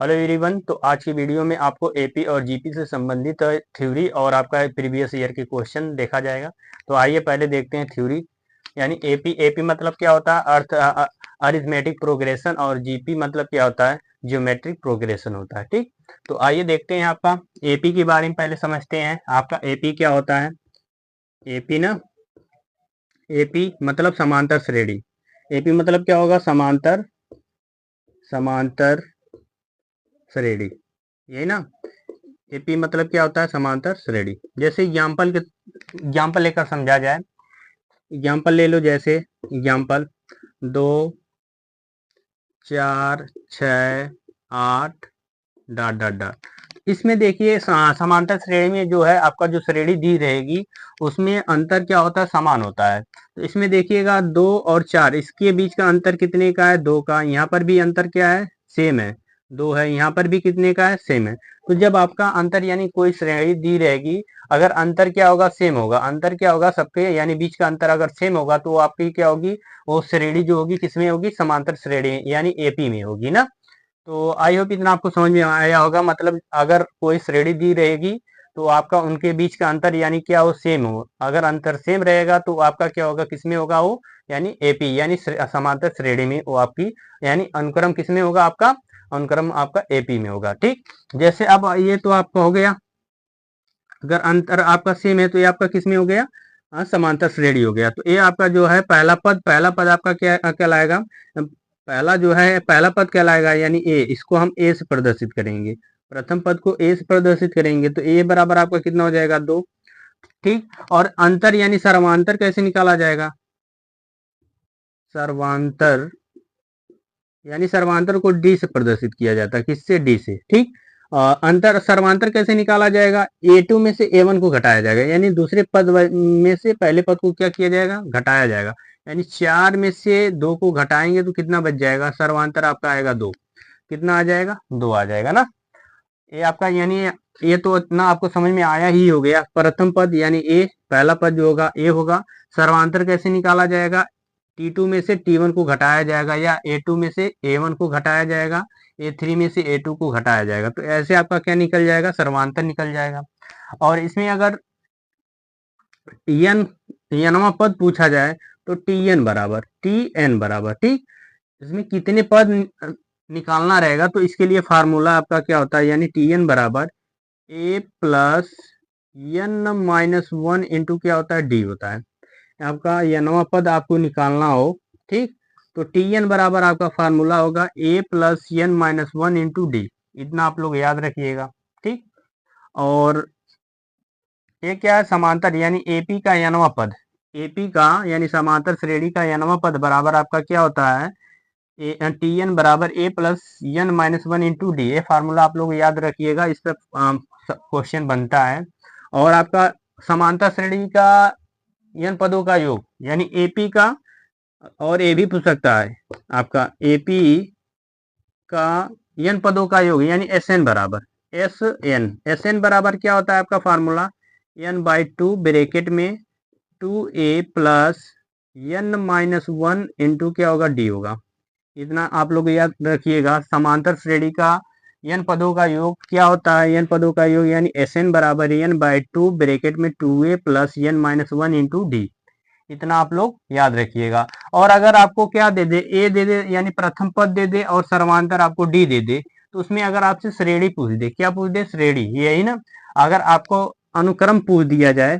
Hello everyone. तो आज की वीडियो में आपको एपी और जीपी से संबंधित थ्योरी और आपका प्रीवियस ईयर के क्वेश्चन देखा जाएगा। तो आइए पहले देखते हैं थ्योरी। यानी एपी एपी मतलब क्या होता है, अरिथमेटिक प्रोग्रेशन, और जीपी मतलब क्या होता है, ज्योमेट्रिक प्रोग्रेशन होता है। ठीक, तो आइए देखते हैं। आपका एपी के बारे में पहले समझते हैं। आपका एपी क्या होता है। एपी ना, एपी मतलब समांतर श्रेणी। एपी मतलब क्या होगा, समांतर समांतर श्रेणी, यही ना। एपी मतलब क्या होता है, समांतर श्रेणी। जैसे एग्जाम्पल लेकर समझा जाए। एग्जाम्पल ले लो, जैसे एग्जाम्पल 2, 4, 6, 8 डॉट डॉट डॉट। इसमें देखिए समांतर श्रेणी में जो है आपका जो श्रेणी दी रहेगी उसमें अंतर क्या होता है, समान होता है। तो इसमें देखिएगा 2 और 4, इसके बीच का अंतर कितने का है, 2 का। यहाँ पर भी अंतर क्या है, सेम है, 2 है। यहाँ पर भी कितने का है, सेम है। तो जब आपका अंतर यानी कोई श्रेणी दी रहेगी, अगर अंतर क्या होगा, सेम होगा। अंतर क्या होगा सबके, यानी बीच का अंतर अगर सेम होगा तो आपकी क्या होगी, वो श्रेणी जो होगी किसमें होगी, समांतर श्रेणी यानी एपी में होगी ना। तो आई होप इतना आपको समझ में आया होगा। मतलब अगर कोई श्रेणी दी रहेगी तो आपका उनके बीच का अंतर यानी क्या हो, सेम हो। अगर अंतर सेम रहेगा तो आपका क्या होगा, किसमें होगा वो, यानी एपी यानी समांतर श्रेणी में वो आपकी, यानी अनुक्रम किसमें होगा, आपका अनुक्रम आपका एपी में होगा। ठीक, जैसे अब ये तो आपका हो गया। अगर अंतर आपका सेम है तो ये आपका किसमें हो गया, समांतर श्रेणी हो गया। तो ये आपका जो है पहला पद आपका क्या कहलाएगा, पहला जो है पहला पद कहलाएगा, यानी ए। इसको हम ए से प्रदर्शित करेंगे, प्रथम पद को ए से प्रदर्शित करेंगे। तो ए बराबर आपका कितना हो जाएगा, 2। ठीक, और अंतर यानी सर्वांतर कैसे निकाला जाएगा, सर्वांतर यानी सर्वांतर को डी से प्रदर्शित किया जाता है, किससे, डी से। ठीक, अंतर सर्वांतर कैसे निकाला जाएगा, ए2 में से ए1 को घटाया जाएगा, यानी दूसरे पद में से पहले पद को क्या किया जाएगा, घटाया जाएगा। यानी 4 में से 2 को घटाएंगे तो कितना बच जाएगा, सर्वांतर आपका आएगा 2। कितना आ जाएगा, 2 आ जाएगा ना। ये आपका यानी ये तो इतना आपको समझ में आया ही हो गया। प्रथम पद यानी ए, पहला पद जो होगा ए होगा। सर्वांतर कैसे निकाला जाएगा, T2 में से T1 को घटाया जाएगा, या A2 में से A1 को घटाया जाएगा, A3 में से A2 को घटाया जाएगा। तो ऐसे आपका क्या निकल जाएगा, सर्वांतर निकल जाएगा। और इसमें अगर Tn Nवां पद पूछा जाए तो Tn बराबर, ठीक, इसमें कितने पद निकालना रहेगा, तो इसके लिए फार्मूला आपका क्या होता है, यानी Tn बराबर a plus N minus 1 into क्या होता है, डी होता है। आपका nवां पद आपको निकालना हो, ठीक, तो Tn बराबर आपका फार्मूला होगा a plus N minus 1 into d. इतना आप लोग याद रखिएगा। ठीक, और ये क्या है, समांतर यानी एपी का nवां पद, एपी का यानी समांतर श्रेणी का nवां पद बराबर आपका क्या होता है, Tn बराबर a plus N minus 1 into D. ये फार्मूला आप लोग याद रखिएगा, इस पर क्वेश्चन बनता है। और आपका समांतर श्रेणी का n पदों का योग यानी एपी का, और ए भी पूछ सकता है आपका, एपी का n पदों का योग यानी Sn बराबर, Sn बराबर क्या होता है आपका फार्मूला, n/2 ब्रैकेट में 2a plus n minus 1 into क्या होगा, डी होगा। इतना आप लोग याद रखिएगा। समांतर श्रेणी का n पदों का योग क्या होता है, n पदों का योग यानी Sn बराबर n/2 ब्रैकेट में 2a plus n minus 1 into d. इतना आप लोग याद रखिएगा। और अगर आपको क्या दे दे, ए दे दे यानी प्रथम पद दे दे, और सर्वांतर आपको डी दे दे, तो उसमें अगर आपसे श्रेणी पूछ दे, क्या पूछ दे, श्रेणी, यही ना। अगर आपको अनुक्रम पूछ दिया जाए,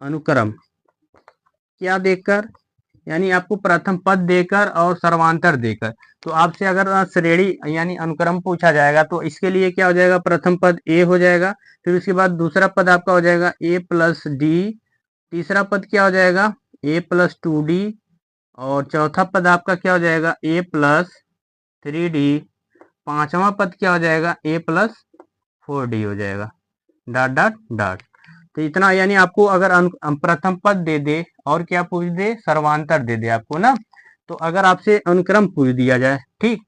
अनुक्रम क्या देकर, यानी आपको प्रथम पद देकर और सर्वांतर देकर, तो आपसे अगर श्रेणी यानी अनुक्रम पूछा जाएगा तो इसके लिए क्या हो जाएगा, प्रथम पद ए हो जाएगा, फिर उसके बाद दूसरा पद आपका हो जाएगा ए प्लस डी, तीसरा पद क्या हो जाएगा, ए प्लस 2d, और चौथा पद आपका क्या हो जाएगा, ए प्लस 3d, पांचवा पद क्या हो जाएगा, ए प्लस 4d हो जाएगा, डॉट डॉट डॉट। तो इतना यानी आपको अगर प्रथम पद दे दे और क्या पूछ दे, सर्वांतर दे दे आपको ना, तो अगर आपसे अनुक्रम पूछ दिया जाए, ठीक,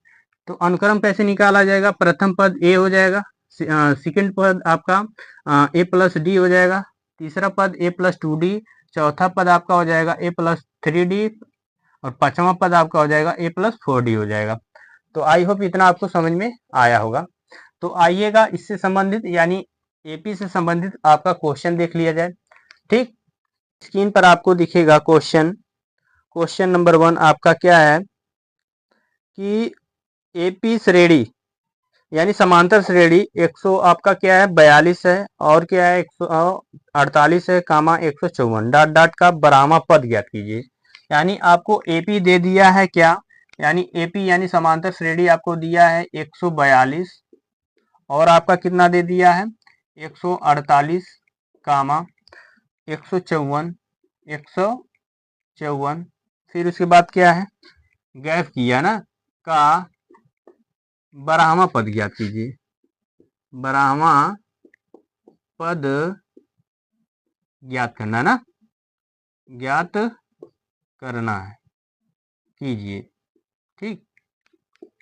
तो अनुक्रम कैसे निकाला जाएगा, प्रथम पद ए हो जाएगा, सेकंड पद आपका ए प्लस डी हो जाएगा, तीसरा पद ए प्लस 2d, चौथा पद आपका हो जाएगा ए प्लस 3d, और पांचवा पद आपका हो जाएगा ए प्लस 4d हो जाएगा। तो आई होप इतना आपको समझ में आया होगा। तो आइएगा इससे संबंधित यानी एपी से संबंधित आपका क्वेश्चन देख लिया जाए। ठीक, स्क्रीन पर आपको दिखेगा क्वेश्चन नंबर 1 आपका क्या है कि एपी श्रेणी यानी समांतर श्रेणी 100 आपका क्या है 42 है और क्या है 148 है कामा 154 डॉट डॉट का बरामा पद ज्ञात कीजिए। यानी आपको एपी दे दिया है क्या, यानी एपी यानी समांतर श्रेणी आपको दिया है 142 और आपका कितना दे दिया है 148 कामा 154 फिर उसके बाद क्या है गैप किया ना का बरामा पद ज्ञात कीजिए। बरामा पद ज्ञात करना ना, ज्ञात करना है कीजिए। ठीक,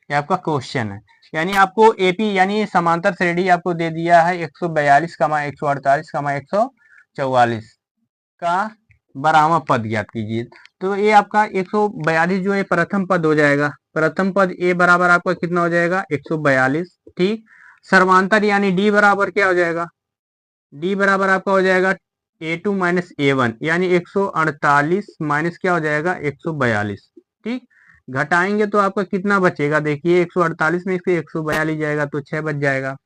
ये आपका क्वेश्चन है। यानी आपको एपी यानी समांतर श्रेणी आपको दे दिया है 142 कमा 148 कमा 144 का बरामा पद ज्ञात कीजिए। तो ये आपका 142 जो है प्रथम पद हो जाएगा। प्रथम पद ए बराबर आपका कितना हो जाएगा 142। ठीक, सर्वांतर यानी डी बराबर क्या हो जाएगा, डी बराबर आपका हो जाएगा A2 माइनस A1 यानी 148 माइनस क्या हो जाएगा 142। ठीक, घटाएंगे तो आपका कितना बचेगा, देखिए 148 में से 142 जाएगा तो 6 बच जाएगा।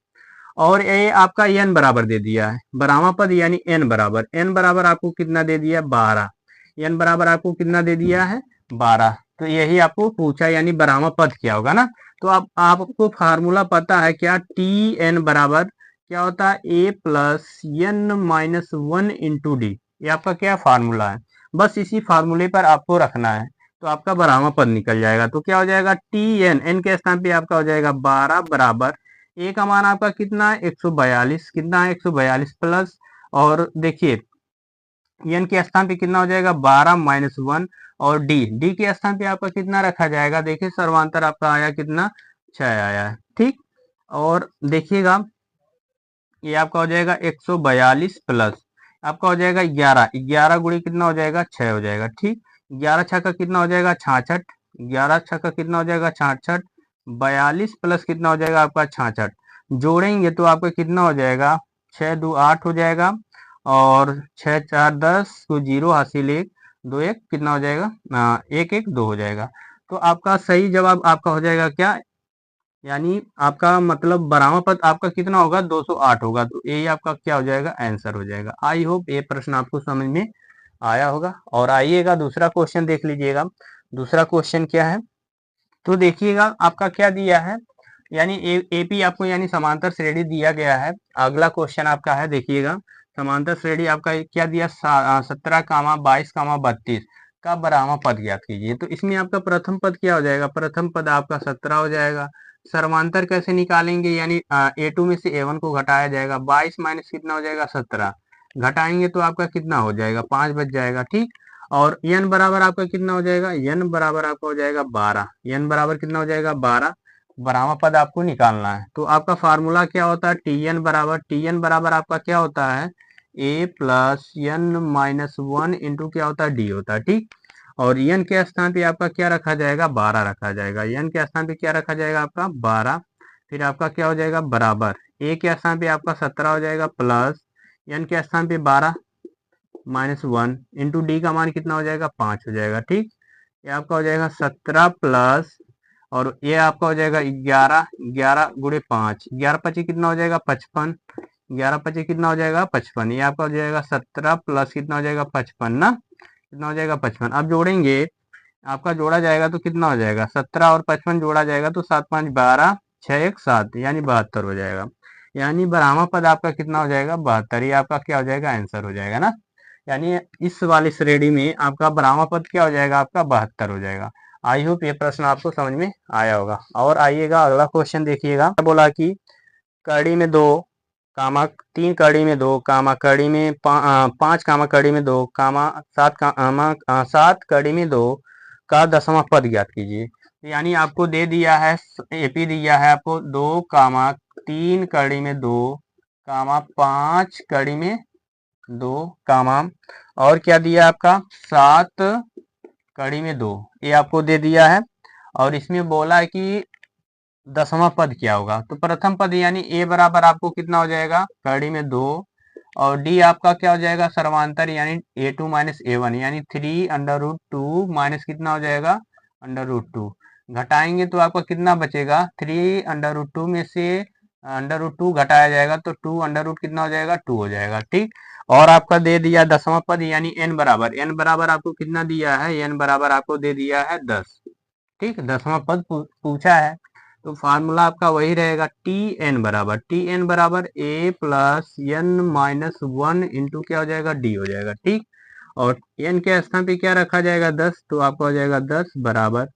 और ये आपका n बराबर दे दिया है बरामा पद यानी n बराबर आपको कितना दे दिया 12। n बराबर आपको कितना दे दिया है 12। तो यही आपको पूछा यानी बरामा पद क्या होगा ना। तो आपको फार्मूला पता है क्या, टी एन बराबर क्या होता है a plus N minus 1 into D. ये आपका क्या फार्मूला है, बस इसी फार्मूले पर आपको रखना है तो आपका बरामा पद निकल जाएगा। तो क्या हो जाएगा टी एन के स्थान पे आपका हो जाएगा 12 बराबर ए का मान आपका कितना है 142, कितना है 142 प्लस और देखिए एन के स्थान पे कितना हो जाएगा 12 माइनस 1 और डी के स्थान पे आपका कितना रखा जाएगा, देखिए सर्वांतर आपका आया कितना 6 आया है। ठीक, और देखिएगा ये आपका हो जाएगा 142 प्लस आपका हो जाएगा 11 गुणे कितना हो जाएगा 6 हो जाएगा। ठीक, 11 छक्का का कितना हो जाएगा 66, 11 छक्का का कितना हो जाएगा 66, 42 प्लस कितना हो जाएगा आपका 66, जोड़ेंगे तो आपका कितना हो जाएगा 6 2 8 हो जाएगा और 6 4 10 को 0 हासिल 1 2 1 कितना हो जाएगा 1 1 2 हो जाएगा। तो आपका सही जवाब आपका हो जाएगा क्या, यानी आपका मतलब बरामा पद आपका कितना होगा 208 होगा। तो यही आपका क्या हो जाएगा आंसर हो जाएगा। आई होप ये प्रश्न आपको समझ में आया होगा। और आइएगा दूसरा क्वेश्चन देख लीजिएगा। दूसरा क्वेश्चन क्या है, तो देखिएगा आपका क्या दिया है, यानी एपी आपको यानी समांतर श्रेणी दिया गया है। अगला क्वेश्चन आपका है देखिएगा समांतर श्रेणी आपका क्या दिया 17 कामा 22 कामा 32 का बरामा पद ज्ञात कीजिए। तो इसमें आपका प्रथम पद क्या हो जाएगा, प्रथम पद आपका 17 हो जाएगा। सर्वांतर कैसे निकालेंगे, यानी A2 में से A1 को घटाया जाएगा। 22 माइनस कितना हो जाएगा 17, घटाएंगे तो आपका कितना हो जाएगा 5 बच जाएगा। ठीक, और n बराबर आपका कितना हो जाएगा, n बराबर आपका हो जाएगा 12। n बराबर कितना हो जाएगा 12, बरामा पद आपको निकालना है। तो आपका फार्मूला क्या होता है टी एन बराबर आपका क्या होता है a plus N minus 1 into क्या होता है डी होता है। ठीक, और n के स्थान पे आपका क्या रखा जाएगा 12 रखा जाएगा। n के स्थान पे क्या रखा जाएगा आपका 12, फिर आपका क्या हो जाएगा बराबर a के स्थान पे आपका 17 हो जाएगा प्लस n के स्थान पे 12 माइनस 1 इंटू डी का मान कितना हो जाएगा 5 हो जाएगा। ठीक, ये आपका हो जाएगा 17 प्लस और ये आपका हो जाएगा 11, 11 गुणे 5, 11 पची कितना हो जाएगा 55, 11 पची कितना हो जाएगा 55, ये आपका हो जाएगा 17 प्लस कितना हो जाएगा 55 ना, कितना हो जाएगा 55। अब जोड़ेंगे आपका जोड़ा जाएगा तो कितना हो जाएगा 17 और 55 जोड़ा जाएगा तो 7 5 12 6 1 7 यानी 72 हो जाएगा। यानी बरामा पद आपका कितना हो जाएगा 72, ये आपका क्या हो जाएगा आंसर हो जाएगा ना। यानी इस वाली श्रेणी में आपका बरामा पद क्या हो जाएगा आपका 72 हो जाएगा। आई होप ये प्रश्न आपको समझ में आया होगा। और आइएगा अगला क्वेश्चन देखिएगा, बोला कि कड़ी में 2 कामा 3 कड़ी में 2 कामा कड़ी में 5 कामा कड़ी में 2 कामा 7 कामा 7 कड़ी में 2 का 10वां पद ज्ञात कीजिए। यानी आपको दे दिया है एपी दिया है आपको 2 कामा 3 कड़ी में 2 कामा 5 कड़ी में 2 कामा और क्या दिया आपका 7 कड़ी में 2, ये आपको दे दिया है। और इसमें बोला है कि दसवां पद क्या होगा? तो प्रथम पद यानी ए बराबर आपको कितना हो जाएगा? कड़ी में 2, और डी आपका क्या हो जाएगा? सर्वांतर यानी A2 माइनस A1 यानी 3√2 माइनस कितना हो जाएगा? √2। घटाएंगे तो आपका कितना बचेगा? 3√2 में से √2 घटाया जाएगा तो 2 अंडर रूट कितना हो जाएगा? 2 हो जाएगा। ठीक। और आपका दे दिया दसवां पद यानी n बराबर आपको कितना दिया है? n बराबर आपको दे दिया है 10। ठीक, दसवां पद पूछा है, तो फार्मूला आपका वही रहेगा टी एन बराबर a plus N minus 1 into क्या हो जाएगा? डी हो जाएगा। ठीक, और एन के स्थान पे क्या रखा जाएगा? 10, तो आपका हो जाएगा 10 बराबर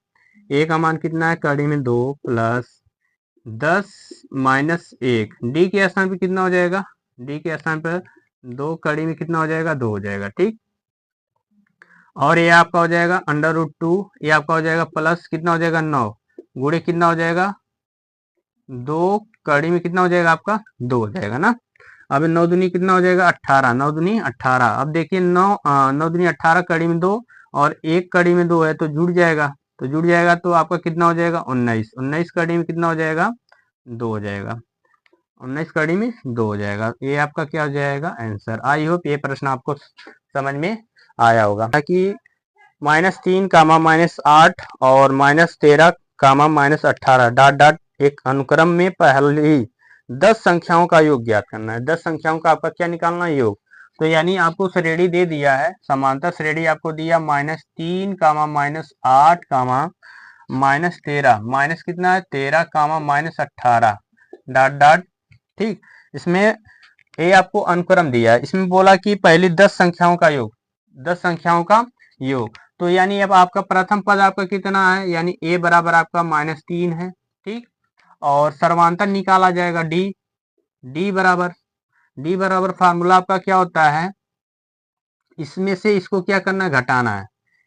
ए का मान कितना है? कड़ी में 2 प्लस 10 माइनस 1, डी के स्थान पे कितना हो जाएगा? डी के स्थान पर 2 कड़ी में कितना हो जाएगा? 2 हो जाएगा। ठीक, और ये आपका हो जाएगा √2, ये आपका हो जाएगा प्लस कितना हो जाएगा? 9 गुणे कितना हो जाएगा? 2 कड़ी में कितना हो जाएगा आपका? 2 हो जाएगा ना। अब 9 दूनी कितना हो जाएगा? 18, 9 दूनी 18। अब देखिए 9 दूनी 18 कड़ी में 2 और एक कड़ी में 2 है तो जुड़ जाएगा, तो आपका कितना हो जाएगा? 19, 19 कड़ी में कितना हो जाएगा? 2 हो जाएगा, 19 कड़ी में 2 हो जाएगा। ये आपका क्या हो जाएगा? आंसर। आई होप ये प्रश्न आपको समझ में आया होगा। ताकि -3 कामा -8 और -13 कामा -18 डॉट डॉट एक अनुक्रम में पहली 10 संख्याओं का योग ज्ञात करना है। 10 संख्याओं का आपका क्या निकालना है? योग। तो यानी आपको श्रेणी दे दिया है, समांतर श्रेणी आपको दिया -3 कामा -8 कामा -13, माइनस कितना है? 13 कामा -18 डॉट डॉट। ठीक, इसमें ये आपको अनुक्रम दिया है, इसमें बोला कि पहली 10 संख्याओं का योग, 10 संख्याओं का योग। तो यानी अब आपका प्रथम पद आपका कितना है? यानी a बराबर आपका -3 है। ठीक, और सर्वांतर निकाला जाएगा डी बराबर फार्मूला आपका क्या होता है? इसमें से इसको क्या करना है? घटाना है।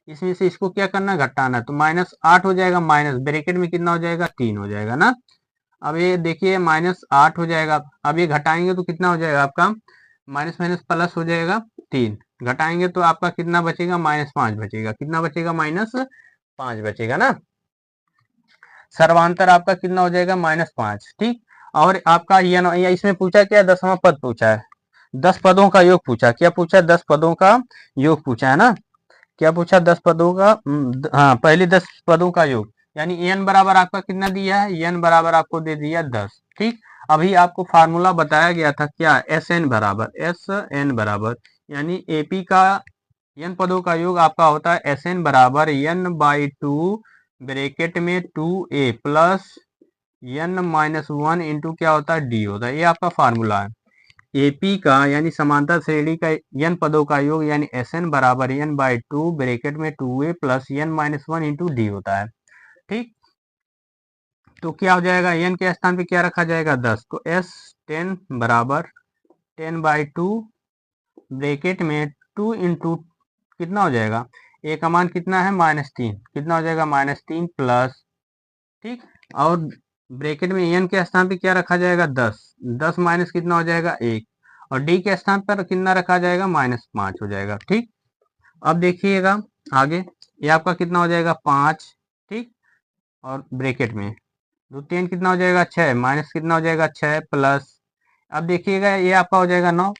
इसमें से इसको क्या करना है? घटाना है। तो -8 हो जाएगा, माइनस ब्रैकेट में कितना हो जाएगा? 3 हो जाएगा ना। अब ये देखिए -8 हो जाएगा, अब ये घटाएंगे तो कितना हो जाएगा आपका? माइनस माइनस प्लस हो जाएगा 3, घटाएंगे तो आपका कितना बचेगा? -5 बचेगा। कितना बचेगा? -5 बचेगा ना। सर्वांतर आपका कितना हो जाएगा? -5। ठीक, और आपका ये इसमें पूछा क्या? 10वां पद पूछा है, 10 पदों का योग पूछा। क्या पूछा? 10 पदों का योग पूछा है ना। क्या पूछा? 10 पदों का, हाँ, पहले 10 पदों का योग। यानी n बराबर आपका कितना दिया है? n बराबर आपको दे दिया 10। ठीक, अभी आपको फार्मूला बताया गया था क्या? एस एन बराबर यानी एपी का n पदों का योग आपका होता है एस एन बराबर n/2 ब्रैकेट में 2a प्लस n-1 इंटू क्या होता है? डी होता है। ये आपका फार्मूला है। एपी का यानी समांतर श्रेणी का n पदों का योग यानी एस एन बराबर n/2 ब्रैकेट में 2a plus n-1 into D होता है। ठीक, तो क्या हो जाएगा? n के स्थान पे क्या रखा जाएगा? 10, तो s10 बराबर 10/2 ब्रैकेट में 2 इंटू कितना हो जाएगा? a का मान कितना है? -3, कितना हो जाएगा? -3 प्लस, ठीक, और ब्रैकेट में n के स्थान पे क्या रखा जाएगा? 10, 10 माइनस कितना हो जाएगा? 1, और d के स्थान पर कितना रखा जाएगा? -5 हो जाएगा। ठीक, अब देखिएगा आगे, ये आपका कितना हो जाएगा? 5, ठीक, और ब्रैकेट में 2 3 कितना हो जाएगा? 6, माइनस कितना हो जाएगा? 6 प्लस, अब देखिएगा ये आपका हो जाएगा 9,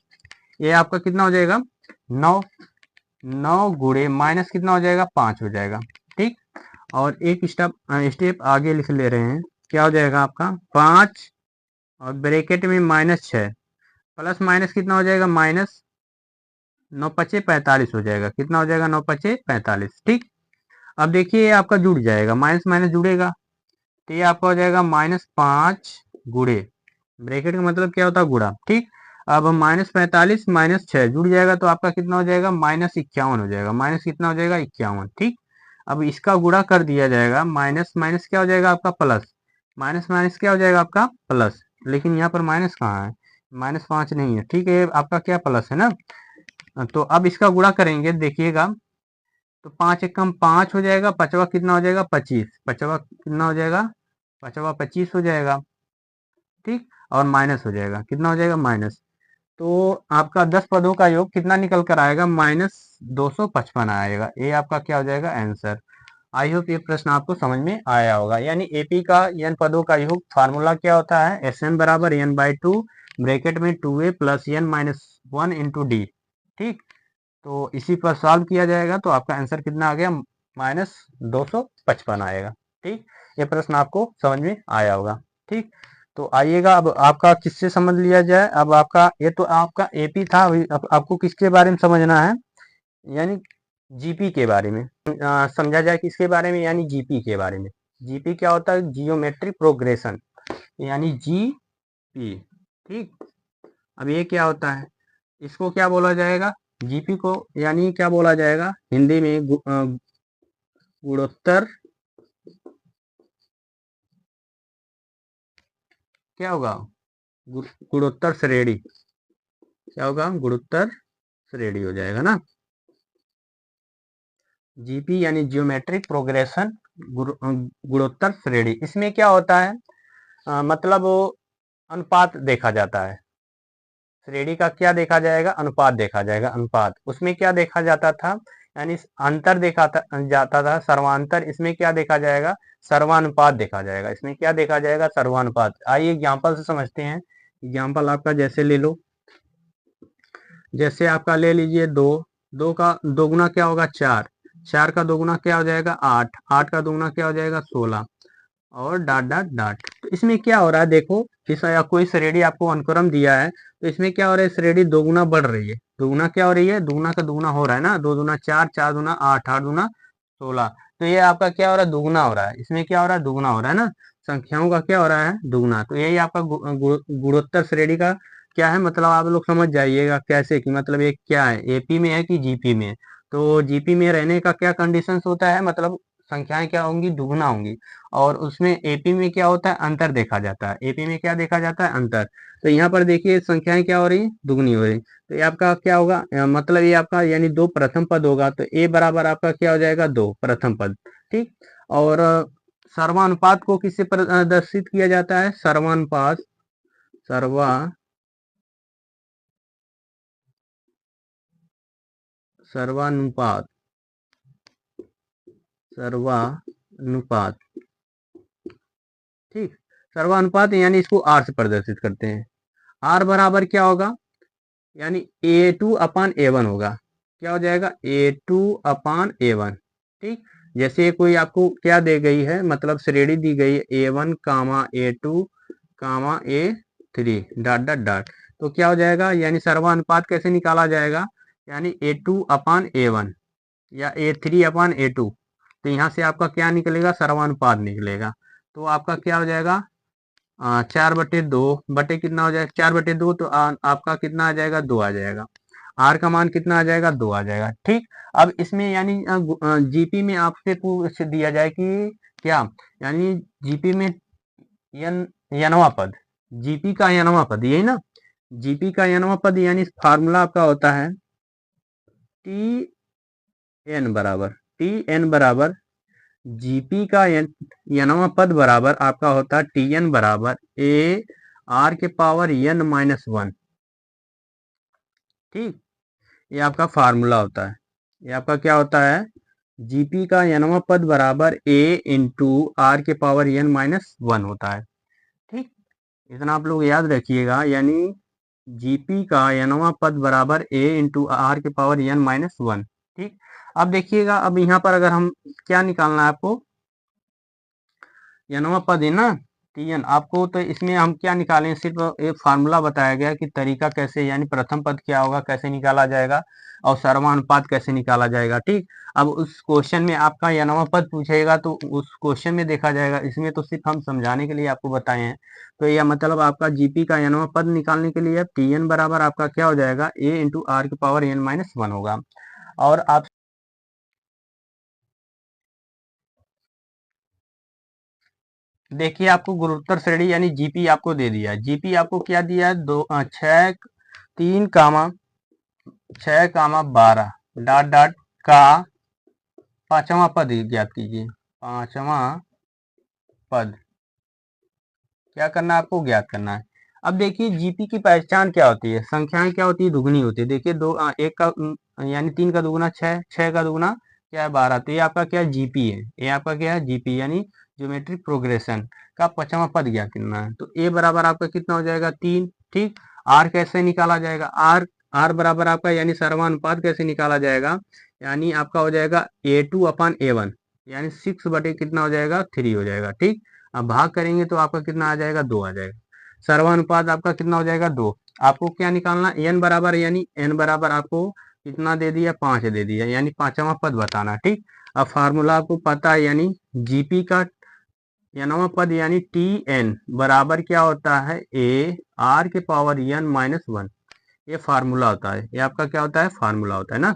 ये आपका कितना हो जाएगा? 9, 9 गुणे माइनस कितना हो जाएगा? 5 हो जाएगा। ठीक, और एक स्टेप आगे लिख ले रहे हैं, क्या हो जाएगा आपका? 5 और ब्रैकेट में -6 प्लस माइनस कितना हो जाएगा? माइनस 9 पचे 45 हो जाएगा। कितना हो जाएगा? 9 पचे 45। ठीक, अब देखिए ये आपका जुड़ जाएगा, माइनस माइनस जुड़ेगा, तो ये आपका हो जाएगा -5 गुणे, ब्रैकेट का मतलब क्या होता है? गुणा। ठीक, अब -45 -6 जुड़ जाएगा तो आपका कितना हो जाएगा? -51 हो जाएगा। माइनस कितना हो जाएगा? 51। ठीक, अब इसका गुणा कर दिया जाएगा, माइनस माइनस क्या हो जाएगा आपका? प्लस, माइनस माइनस क्या हो जाएगा आपका? प्लस, लेकिन यहाँ पर माइनस कहाँ है? -5 नहीं है। ठीक है, आपका क्या प्लस है ना। तो अब इसका गुणा करेंगे, देखिएगा, तो 5 एकम 5 हो जाएगा, पचवा कितना हो जाएगा? 25, पचवा कितना हो जाएगा? पचवा 25 हो जाएगा। ठीक, और माइनस हो जाएगा, कितना हो जाएगा? माइनस, तो आपका 10 पदों का योग कितना निकल कर आएगा? -255 आएगा। ये आपका क्या हो जाएगा? आंसर। आई होप ये प्रश्न आपको समझ में आया होगा। यानी एपी का n पदों का योग फार्मूला क्या होता है, एस एन बराबर n बाई टू ब्रैकेट में 2a plus n minus 1 into D. ठीक, तो इसी पर सॉल्व किया जाएगा तो आपका आंसर कितना आ गया, माइनस 255 आएगा। ठीक, ये प्रश्न आपको समझ में आया होगा। ठीक, तो आइएगा अब आपका किससे समझ लिया जाए। अब आपका ये तो आपका एपी था, अब आपको किसके बारे में समझना है, यानी जीपी के बारे में समझा जाए। किसके बारे में, यानी जीपी के बारे में। जीपी क्या होता है, जियोमेट्रिक प्रोग्रेशन, यानी जीपी। ठीक, अब ये क्या होता है, इसको क्या बोला जाएगा, जीपी को यानी क्या बोला जाएगा हिंदी में, गुणोत्तर, क्या होगा, गुणोत्तर श्रेणी, क्या होगा, गुणोत्तर श्रेणी हो जाएगा ना। जीपी यानी जियोमेट्रिक प्रोग्रेशन, गुणोत्तर श्रेणी। इसमें क्या होता है, मतलब अनुपात देखा जाता है। श्रेणी का क्या देखा जाएगा, अनुपात देखा जाएगा, अनुपात। उसमें क्या देखा जाता था, यानी अंतर देखा जाता था, सर्वांतर। इसमें क्या देखा जाएगा, सर्वानुपात देखा जाएगा। इसमें क्या देखा जाएगा, सर्वानुपात। आइए एग्जाम्पल से समझते हैं। एग्जाम्पल आपका जैसे ले लो, जैसे आपका ले लीजिए दो, दो का दोगुना क्या होगा, चार, चार का दोगुना क्या हो जाएगा, आठ, आठ का दोगुना क्या हो जाएगा, 16, और डाट डाट डाट। तो इसमें क्या हो रहा है, देखो इस कोई श्रेणी आपको अनुक्रम दिया है, तो इसमें क्या हो रहा है, श्रेणी दोगुना बढ़ रही है। दोगुना क्या हो रही है, दोगुना का दोगुना हो रहा है ना, दो दूना चार, चार दूना आठ, आठ दूना 16। तो ये आपका क्या हो रहा है, दुगुना हो रहा है। इसमें क्या हो रहा है, दुगुना हो रहा है ना, संख्याओं का क्या हो रहा है, दुगुना। तो यही आपका गुणोत्तर श्रेणी का क्या है, मतलब आप लोग समझ जाइएगा कैसे, कि मतलब ये क्या है, एपी में है कि जीपी में है। तो जीपी में रहने का क्या कंडीशंस होता है, मतलब संख्याएं क्या होंगी, दुगुना होंगी। और उसमें एपी में क्या होता है, अंतर देखा जाता है। एपी में क्या देखा जाता है, अंतर। तो यहाँ पर देखिए संख्याएं क्या हो रही, दुगनी हो रही। तो ये आपका क्या होगा, मतलब ये आपका यानी दो प्रथम पद होगा, तो ए बराबर आपका क्या हो जाएगा, दो प्रथम पद। ठीक, और सर्वानुपात को किससे प्रदर्शित किया जाता है, सर्वानुपात, सर्वानुपात, सर्वानुपात। ठीक, सर्वानुपात यानी इसको आर से प्रदर्शित करते हैं। आर बराबर क्या होगा, यानी ए टू अपान ए वन होगा। क्या हो जाएगा, ए टू अपान ए वन। ठीक, जैसे कोई आपको क्या दे गई है, मतलब श्रेणी दी गई है, ए वन कामा ए टू कामा ए थ्री डॉट डॉट डॉट। तो क्या हो जाएगा, यानी सर्वानुपात कैसे निकाला जाएगा, यानी ए टू अपान ए वन या ए थ्री अपान ए टू। तो यहाँ से आपका क्या निकलेगा, सर्वानुपात निकलेगा। तो आपका क्या हो जाएगा, 4/2 बटे कितना हो जाएगा, 4/2। तो आपका कितना आ जाएगा, 2 आ जाएगा। आर का मान कितना आ जाएगा, 2 आ जाएगा। ठीक, अब इसमें यानी जीपी में आपसे पूछ दिया जाए कि क्या, यानी जीपी में यनवा पद, जीपी का यनवा पद, यही ना, जीपी का यनवा पद, यानी फार्मूला आपका होता है टी एन बराबर जीपी का यनवा पद बराबर आपका होता है टी एन बराबर ए आर के पावर एन माइनस 1। ठीक, ये आपका फार्मूला होता है। ये आपका क्या होता है, जीपी का यनवा पद बराबर ए इंटू आर के पावर एन माइनस 1 होता है। ठीक, इतना आप लोग याद रखिएगा, यानी जीपी का यनवा पद बराबर ए इंटू आर के पावर एन माइनस 1। ठीक, अब देखिएगा, अब यहाँ पर अगर हम क्या निकालना है आपको, यनवा पद है ना, टीएन आपको। तो इसमें हम क्या निकालें, सिर्फ एक फार्मूला बताया गया कि तरीका कैसे, यानी प्रथम पद क्या होगा, कैसे निकाला जाएगा, और सर्वानुपात कैसे निकाला जाएगा। ठीक, अब उस क्वेश्चन में आपका यनवा पद पूछेगा तो उस क्वेश्चन में देखा जाएगा। इसमें तो सिर्फ हम समझाने के लिए आपको बताए हैं। तो यह मतलब आपका जीपी का यनवा पद निकालने के लिए टीएन बराबर आपका क्या हो जाएगा, ए इंटू आर की पावर एन माइनस 1 होगा। और आप देखिए, आपको गुणोत्तर श्रेणी यानी जीपी आपको दे दिया है। जीपी आपको क्या दिया है, 6 3 6 12 डॉट डॉट का पांचवा पद ज्ञात कीजिए। पांचवा पद क्या करना है, आपको ज्ञात करना है। अब देखिए जीपी की पहचान क्या होती है, संख्याएं क्या होती है, दुगनी होती है। देखिए एक का यानी 3 का दुगुना 6, 6 का दुगुना क्या है 12, तो ये आपका क्या है जीपी है, ये आपका क्या है जीपी यानी ज्योमेट्रिक प्रोग्रेशन का 5वां पद ज्ञात करना है। तो ए बराबर आपका कितना हो जाएगा 3। ठीक, आर कैसे निकाला जाएगा, आर बराबर आपका यानी सर्वानुपात कैसे निकाला जाएगा, यानी आपका हो जाएगा A2/A1 यानी 6 बटे कितना हो जाएगा 3 हो जाएगा। ठीक, अब भाग करेंगे तो आपका कितना आ जाएगा 2 आ जाएगा। सर्वानुपात आपका कितना हो जाएगा 2। आपको क्या निकालना एन बराबर, यानी एन बराबर आपको कितना दे दिया 5 दे दिया, यानी 5वां पद बताना। ठीक, अब फार्मूला आपको पता है, यानी जीपी का nवां पद यानी टी एन बराबर क्या होता है ए आर के पावर n-1। ये फार्मूला होता है, ये आपका क्या होता है फार्मूला होता है ना,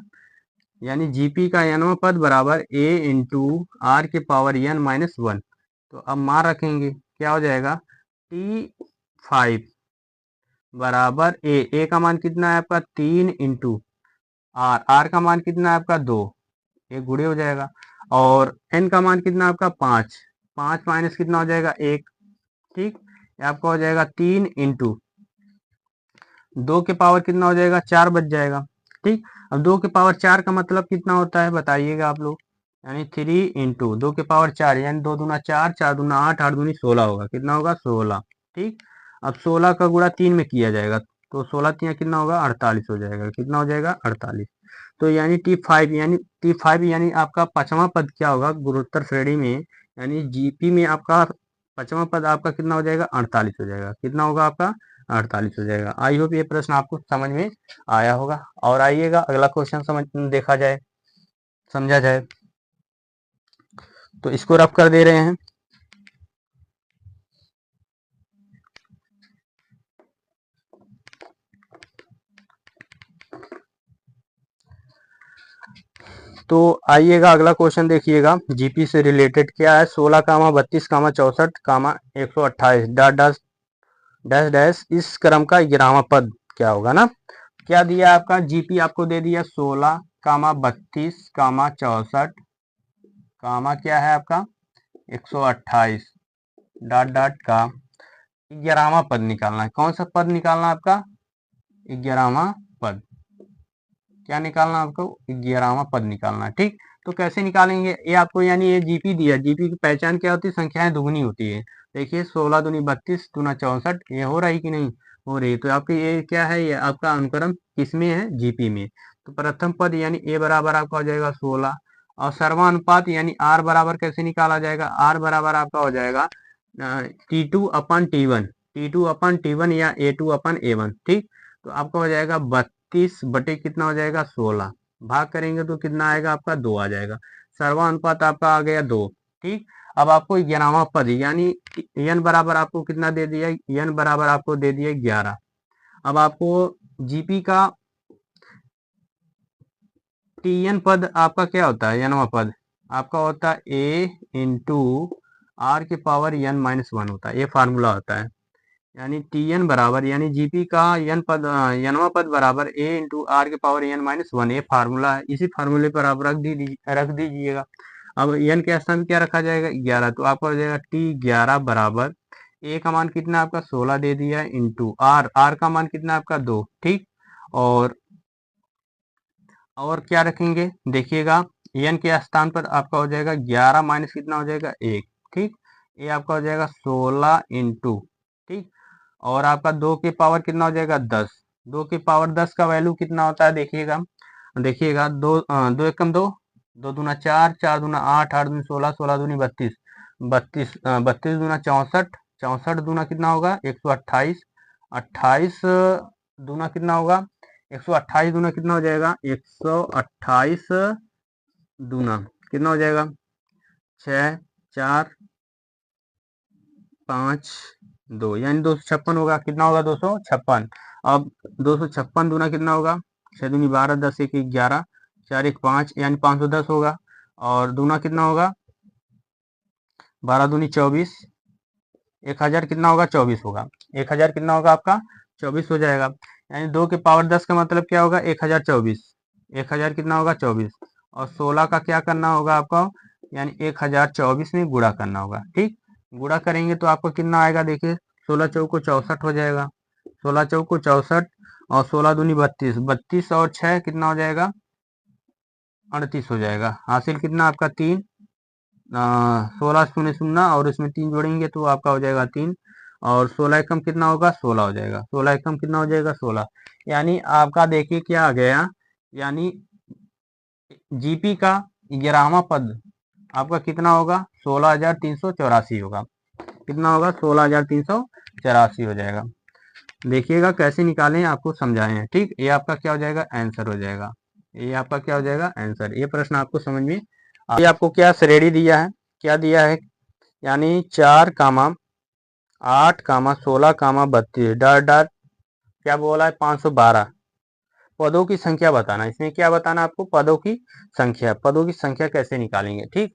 यानी जीपी का nवां पद बराबर a इंटू आर के पावर n-1। तो अब मान रखेंगे क्या हो जाएगा T5 बराबर ए का मान कितना है आपका 3 इंटू आर का मान कितना है आपका 2, ये गुणे हो जाएगा, और एन का मान कितना है आपका 5, 5 माइनस कितना हो जाएगा 1। ठीक, ये आपका हो जाएगा 3 इंटू 2 के पावर कितना हो जाएगा 4 बच जाएगा। ठीक, अब 2 के पावर 4 का मतलब कितना होता है बताइएगा आप लोग, यानी 3 इंटू 2 के पावर 4 यानी 2 दूना 4, 4 दूना 8, 8 दूनी 16 होगा, कितना होगा 16। ठीक, अब 16 का गुणा 3 में किया जाएगा तो 16 3 कितना होगा 48 हो जाएगा, कितना हो जाएगा 48। तो यानी T5 यानी आपका 5वां पद क्या होगा गुणोत्तर श्रेणी में, यानी जीपी में आपका 5वां पद आपका कितना हो जाएगा 48 हो जाएगा, कितना होगा आपका 48 हो जाएगा। आई होप ये प्रश्न आपको समझ में आया होगा। और आइएगा अगला क्वेश्चन समझ देखा जाए, समझा जाए, तो इसको रफ कर दे रहे हैं। तो आइएगा अगला क्वेश्चन देखिएगा, जीपी से रिलेटेड क्या है 16, 32, 64, 128 डैश डैश डैश डैश इस क्रम का 11वां पद क्या होगा ना। क्या दिया आपका जीपी आपको दे दिया 16, 32, 64, क्या है आपका 128 डॉट डॉट का 11वां पद निकालना है। कौन सा पद निकालना है आपका 11वां पद, क्या निकालना है आपको 11वां पद निकालना है। ठीक, तो कैसे निकालेंगे, ये आपको यानी ये जीपी दिया, जीपी की पहचान क्या होती है संख्याएं दुगनी होती है। देखिए 16 दूनी 32 दूना 64, ये हो रही कि नहीं हो रही, तो आपकी ये क्या है ये आपका अनुक्रम किसमें है जीपी में। तो प्रथम पद यानी ए बराबर आपका हो जाएगा 16, और सर्वानुपात यानी आर बराबर कैसे निकाला जाएगा, आर बराबर आपका हो जाएगा T2/T1, T2/T1 या A2/A1। ठीक, तो आपका हो जाएगा 32 बटे कितना हो जाएगा 16, भाग करेंगे तो कितना आएगा आपका 2 आ जाएगा, सर्वानुपात आपका आ गया 2। ठीक, अब आपको 11वां पद यानी n बराबर आपको कितना दे दिया, n बराबर आपको दे दिया 11। अब आपको जीपी का टीएन पद आपका क्या होता है, nवां पद आपका होता है a इंटू आर के पावर n-1 होता है, ये फार्मूला होता है। यानी Tn बराबर यानी जीपी का nवां पद बराबर a इंटू आर के पावर n-1, ये फार्मूला है। इसी फार्मूले पर आप रख दीजिएगा। अब n के स्थान में क्या रखा जाएगा 11, तो आपका हो जाएगा T11 बराबर a का मान कितना आपका 16 दे दिया इंटू आर का मान कितना आपका 2। ठीक, और क्या रखेंगे देखिएगा n के स्थान पर आपका हो जाएगा 11 माइनस कितना हो जाएगा 1। ठीक, ये आपका हो जाएगा 16 इंटू, ठीक, और आपका 2 के पावर कितना हो जाएगा 10, 2 के पावर 10 का वैल्यू कितना होता है देखिएगा 2 एकम 2, 2 दूना 4, 4 दूना 8, 8 दूनी 16, 16 दूनी 32, 32 दूना 64, 64 दूना कितना होगा 128, 28 दूना कितना होगा 128 दूना कितना हो जाएगा 128 दूना कितना हो जाएगा 6, 4, 5, 2 यानी 256 होगा, कितना होगा 256। अब 256 दूना कितना होगा 6 दूनी 12, 10 1 11, 4 1 5 यानी 510 होगा, और दूना कितना होगा 12 दूनी 24, 1000 कितना होगा 24 होगा, 1000 कितना होगा आपका 24 हो जाएगा। यानी 2 के पावर 10 का मतलब क्या होगा 1024, 1000 कितना होगा 24, और 16 का क्या करना होगा आपको यानी 1024 में गुणा करना होगा। ठीक, गुणा करेंगे तो आपको कितना आएगा देखिए 16 चौको 64 हो जाएगा, 16 चौको 64, और 16 दूनी 32, 32 और 6 कितना हो जाएगा 38 हो जाएगा। हासिल कितना आपका 3, 16 शून्य शून्य और इसमें 3 जोड़ेंगे तो आपका हो जाएगा 3, और 16 एकम कितना होगा 16 हो जाएगा। 16 एकम कितना हो जाएगा 16, यानी आपका देखिए क्या आ गया, यानी जीपी का 11वां पद आपका कितना होगा 16,384 होगा। कितना होगा 16,384 हो जाएगा। देखिएगा कैसे निकालें, आपको समझाए हैं। ठीक, ये आपका क्या हो जाएगा आंसर हो जाएगा। ये आपका क्या हो जाएगा आंसर। ये प्रश्न आपको समझ में ये आपको क्या श्रेणी दिया है, क्या दिया है, यानी 4, 8, 16, 32 डॉट डॉट क्या बोला है 512 पदों की संख्या बताना। इसमें क्या बताना आपको, पदों की संख्या। पदों की संख्या कैसे निकालेंगे। ठीक,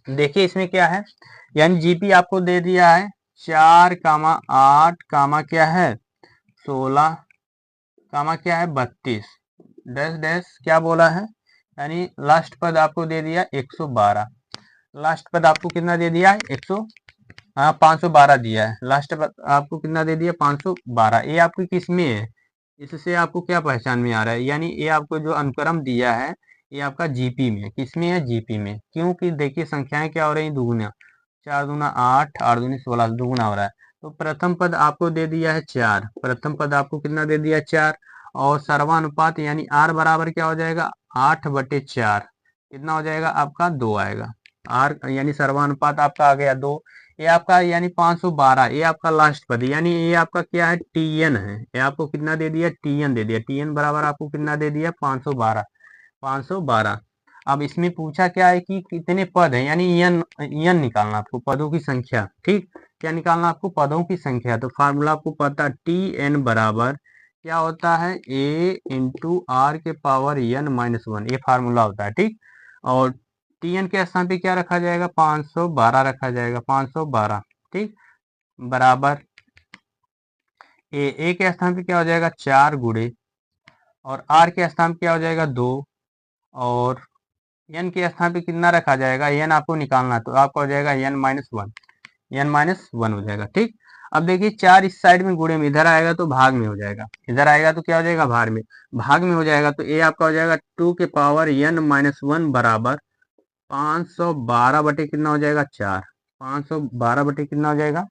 देखिए इसमें क्या है, यानी जीपी आपको दे दिया है 4, 8, क्या है 16, क्या है 32 डैश डैश क्या बोला है, यानी लास्ट पद आपको दे दिया 112। लास्ट पद आपको कितना दे दिया है 512 दिया है। लास्ट पद आपको कितना दे दिया 512। ये आपकी किस में है, इससे आपको क्या पहचान में आ रहा है, यानी ये आपको जो अनुक्रम दिया है ये आपका जीपी में, किसमें है जीपी में। क्योंकि देखिए संख्याएं क्या हो रही दुगुना, 4 दूना 8, 8 दूनी 16 दुगुना हो रहा है। तो प्रथम पद आपको दे दिया है 4, प्रथम पद आपको कितना दे दिया 4, और सर्वानुपात यानी आर बराबर क्या हो जाएगा 8/4, कितना हो जाएगा आपका 2 आएगा। आर यानी सर्वानुपात आपका आ गया 2। ये आपका यानी 512, ये आपका लास्ट पद, यानी ये आपका क्या है टीएन है। ये आपको कितना दे दिया टीएन दे दिया। टीएन बराबर आपको कितना दे दिया 512, 512। अब इसमें पूछा क्या है कि कितने पद है, यानी यन यन निकालना आपको, पदों की संख्या। ठीक, क्या निकालना आपको पदों की संख्या। तो फार्मूला आपको पता टी एन बराबर क्या होता है ए इंटू आर के पावर एन माइनस 1, ये फार्मूला होता है। ठीक, और टी एन के स्थान पे क्या रखा जाएगा 512 रखा जाएगा, 512। ठीक, बराबर ए के स्थान पे क्या हो जाएगा 4 गुणे, और आर के स्थान पे क्या हो जाएगा 2, और एन के स्थान पे कितना रखा जाएगा, एन आपको निकालना तो आपका हो जाएगा n-1, n-1 हो जाएगा। ठीक, अब देखिए 4 इस साइड में गुणे में, इधर आएगा तो भाग में हो जाएगा, इधर आएगा तो क्या हो जाएगा भाग में हो जाएगा। तो ये आपका हो जाएगा 2 के पावर n-1 बराबर 512 बटे कितना हो जाएगा 4, 512 बटे कितना हो जाएगा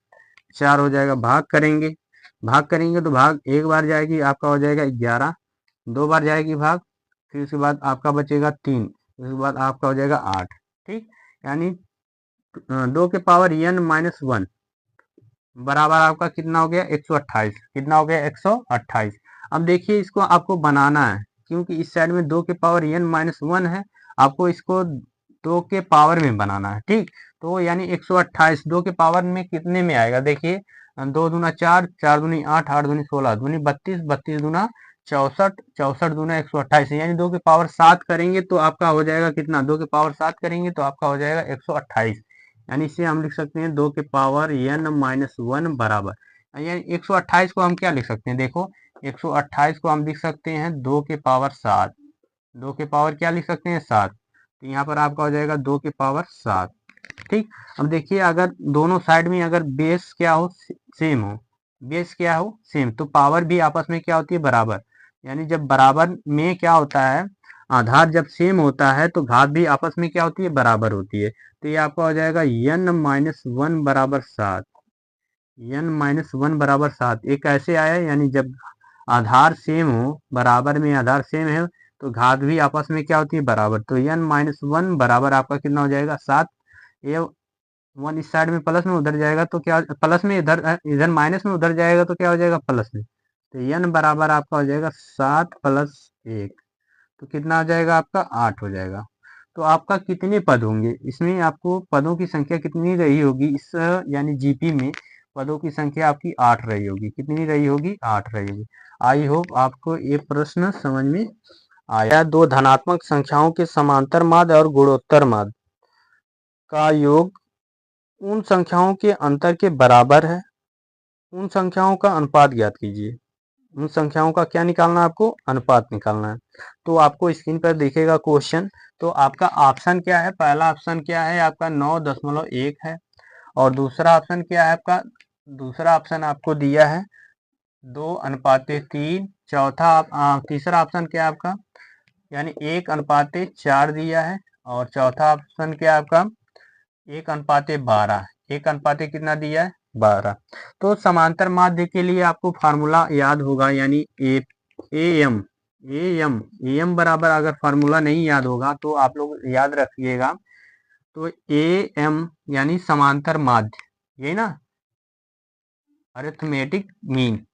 4 हो जाएगा। भाग करेंगे तो भाग एक बार जाएगी आपका हो जाएगा 11, 2 बार जाएगी भाग, फिर उसके बाद आपका बचेगा 3, उसके बाद आपका हो जाएगा 8। ठीक, यानी 2 के पावर n-1 बराबर आपका कितना हो गया 128, कितना हो गया 128। अब देखिए इसको आपको बनाना है, क्योंकि इस साइड में 2 के पावर n-1 है, आपको इसको 2 के पावर में बनाना है। ठीक, तो यानी 128 2 के पावर में कितने में आएगा, देखिए 2 दूना 4, 4 दूनी 8, 8 दूनी 16, दूनी 32, 32 दूना 64, 64 दूना 128, यानी 2 के पावर 7 करेंगे तो आपका हो जाएगा कितना, 2 के पावर 7 करेंगे तो आपका हो जाएगा 128। यानी इसे हम लिख सकते हैं 2 के पावर n-1 बराबर, यानी 128 को हम क्या लिख सकते हैं, देखो 128 को हम लिख सकते हैं 2 के पावर 7, 2 के पावर क्या लिख सकते हैं 7, तो यहाँ पर आपका हो जाएगा 2 के पावर 7। ठीक, अब देखिए अगर दोनों साइड में अगर बेस क्या हो सेम हो, बेस क्या हो सेम, तो पावर भी आपस में क्या होती है बराबर। यानी जब बराबर में क्या होता है, आधार जब सेम होता है तो घात भी आपस में क्या होती है बराबर होती है। तो ये आपका हो जाएगा n-1 बराबर 7, n-1 बराबर 7। ये कैसे आया, यानी जब आधार सेम हो, बराबर में आधार सेम है तो घात भी आपस में क्या होती है बराबर। तो n-1 बराबर आपका कितना हो जाएगा 7। ये 1 इस साइड में प्लस में उधर जाएगा तो क्या, प्लस में इधर इधर माइनस में उधर जाएगा तो क्या हो जाएगा प्लस में। तो n बराबर आपका हो जाएगा 7 + 1, तो कितना हो जाएगा आपका 8 हो जाएगा। तो आपका कितने पद होंगे, इसमें आपको पदों की संख्या कितनी रही होगी इस यानी जीपी में, पदों की संख्या आपकी 8 रही होगी। कितनी रही होगी 8 रही होगी। आई होप आपको ये प्रश्न समझ में आया। दो धनात्मक संख्याओं के समांतर माध्य और गुणोत्तर माध्य का योग उन संख्याओं के अंतर के बराबर है। उन संख्याओं का अनुपात ज्ञात कीजिए। उन संख्याओं का क्या निकालना है आपको, अनुपात निकालना है। तो आपको स्क्रीन पर दिखेगा क्वेश्चन। तो आपका ऑप्शन क्या है, पहला ऑप्शन क्या है आपका 9.1 है, और दूसरा ऑप्शन क्या है आपका, दूसरा ऑप्शन आपको दिया है 2:3। तीसरा ऑप्शन क्या है आपका यानी 1:4 दिया है। और चौथा ऑप्शन क्या है आपका 1:12। 1 कितना दिया है 12। तो समांतर माध्य के लिए आपको फार्मूला याद होगा, यानी ए एम बराबर, अगर फार्मूला नहीं याद होगा तो आप लोग याद रखिएगा। तो ए एम यानी समांतर माध्य, यही ना, अरिथमेटिक मीन।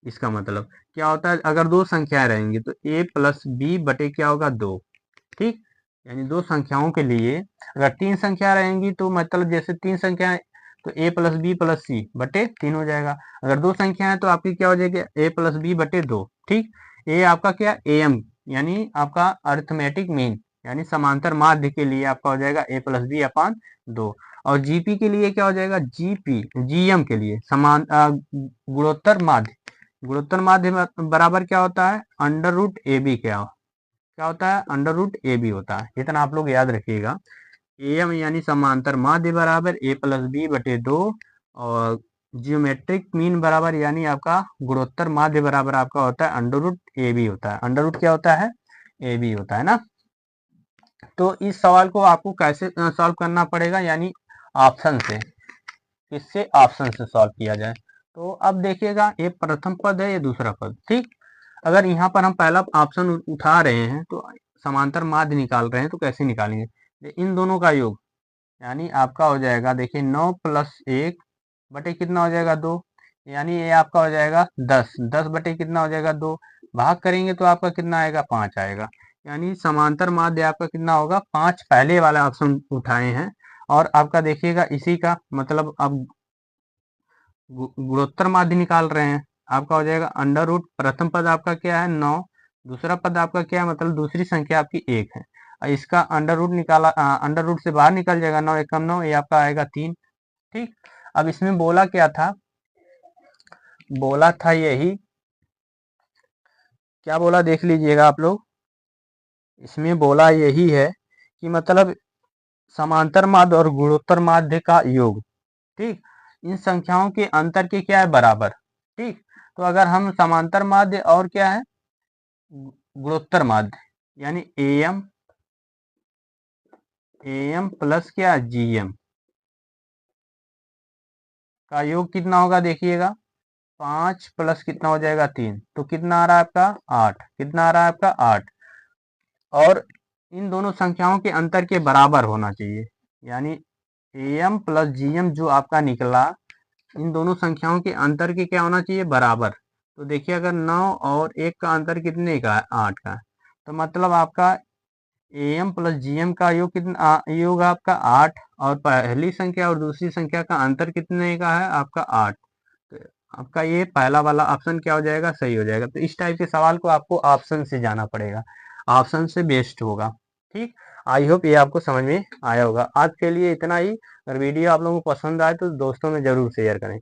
इसका मतलब क्या होता है, अगर दो संख्याएं रहेंगी तो a प्लस बी बटे क्या होगा 2। ठीक, यानी दो संख्याओं के लिए अगर तीन संख्या रहेंगी तो मतलब जैसे तीन संख्याएं तो a प्लस बी प्लस सी बटे 3 हो जाएगा। अगर दो संख्या है तो आपकी क्या हो जाएगी a प्लस बी बटे 2। ठीक, ये आपका क्या ए एम यानी आपका अरिथमेटिक मीन, यानी समांतर माध्य के लिए आपका हो जाएगा a प्लस बी अपान 2। और जीपी के लिए क्या हो जाएगा जीएम के लिए समान गुणोत्तर माध्य। गुणोत्तर माध्य बराबर क्या होता है अंडर रूट ए बी। क्या होता है अंडर रूट ए बी होता है। इतना आप लोग याद रखिएगा। ए एम यानी समांतर माध्य बराबर ए प्लस बी बटे 2। और जियोमेट्रिक मीन बराबर यानी आपका गुणोत्तर माध्य बराबर आपका होता है अंडर रूट ए बी होता है। अंडर रूट क्या होता है ए बी होता है ना। तो इस सवाल को आपको कैसे सॉल्व करना पड़ेगा, यानी ऑप्शन से। किससे ऑप्शन से सॉल्व किया जाए। तो अब देखिएगा ये प्रथम पद है ये दूसरा पद। ठीक, अगर यहाँ पर हम पहला ऑप्शन उठा रहे हैं तो समांतर माध्य निकाल रहे हैं तो कैसे निकालेंगे, इन दोनों का योग, यानी आपका हो जाएगा देखिए 9 प्लस 1 बटे कितना हो जाएगा 2, यानी ये आपका हो जाएगा 10। 10 बटे कितना हो जाएगा 2, भाग करेंगे तो आपका कितना आएगा 5 आएगा। यानी समांतर माध्य आपका कितना होगा 5। पहले वाला ऑप्शन उठाए हैं। और आपका देखिएगा इसी का मतलब अब गुणोत्तर माध्य निकाल रहे हैं। आपका हो जाएगा अंडर रूट, प्रथम पद आपका क्या है 9, दूसरा पद आपका क्या है मतलब दूसरी संख्या आपकी 1 है। और इसका अंडर रूट निकाला, अंडर रूट से बाहर निकल जाएगा 9 एकम 9, ये आपका आएगा 3। ठीक, अब इसमें बोला क्या था, बोला था यही, क्या बोला देख लीजिएगा आप लोग। इसमें बोला यही है कि मतलब समांतर माध्य और गुणोत्तर माध्य का योग। ठीक, इन संख्याओं के अंतर के क्या है बराबर। ठीक, तो अगर हम समांतर माध्य और क्या है गुणोत्तर माध्य यानी एम प्लस क्या जीएम का योग कितना होगा देखिएगा 5 प्लस कितना हो जाएगा 3, तो कितना आ रहा है आपका 8। कितना आ रहा है आपका 8। और इन दोनों संख्याओं के अंतर के बराबर होना चाहिए, यानी एम प्लस जीएम जो आपका निकला इन दोनों संख्याओं के अंतर के क्या होना चाहिए बराबर। तो देखिए अगर 9 और 1 का अंतर कितने का है 8 का, तो मतलब आपका एम प्लस जीएम का योग कितना योग आपका 8। और पहली संख्या और दूसरी संख्या का अंतर कितने का है आपका 8। तो आपका ये पहला वाला ऑप्शन क्या हो जाएगा सही हो जाएगा। तो इस टाइप के सवाल को आपको ऑप्शन से जाना पड़ेगा, ऑप्शन से बेस्ट होगा। ठीक, आई होप ये आपको समझ में आया होगा। आज के लिए इतना ही। अगर वीडियो आप लोगों को पसंद आए तो दोस्तों में जरूर शेयर करें।